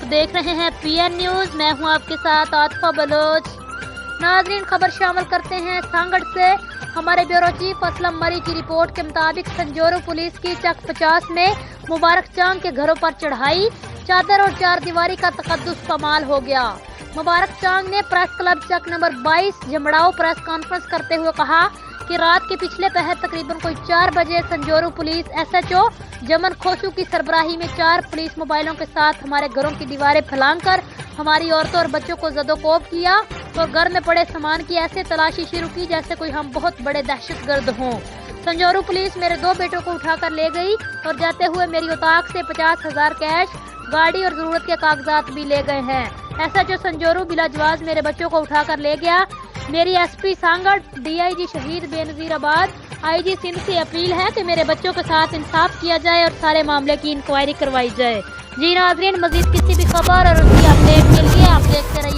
देख रहे हैं पीएन न्यूज। मैं हूं आपके साथ आतिफा बलोच। नाजरीन, खबर शामिल करते हैं सांगड़ से। हमारे ब्यूरो चीफ असलम मरी की रिपोर्ट के मुताबिक संजोरू पुलिस की चक 50 में मुबारक चांद के घरों पर चढ़ाई, चादर और चार दीवारी का तकद्दुस कमाल हो गया। मुबारक चांद ने प्रेस क्लब चक नंबर 22 जमड़ाओ प्रेस कॉन्फ्रेंस करते हुए कहा कि रात के पिछले पहर तकरीबन कोई 4 बजे संजोरू पुलिस SHO जमन खोसू की सरबराही में 4 पुलिस मोबाइलों के साथ हमारे घरों की दीवारें फैलाकर हमारी औरतों और बच्चों को जदोकोब किया और घर में पड़े सामान की ऐसे तलाशी शुरू की जैसे कोई हम बहुत बड़े दहशतगर्द हों। संजोरू पुलिस मेरे 2 बेटों को उठाकर ले गई और जाते हुए मेरी उताक से 50,000 कैश, गाड़ी और जरूरत के कागजात भी ले गए हैं। SHO संजोरू बिलाजवाज मेरे बच्चों को उठाकर ले गया। मेरी SP सांगड़, DIG शहीद बेनजीराबाद, IG सिंध से अपील है कि मेरे बच्चों के साथ इंसाफ किया जाए और सारे मामले की इंक्वायरी करवाई जाए। जी नाजरीन, मजीद किसी भी खबर और उसकी अपडेट के लिए आप देखते रहिए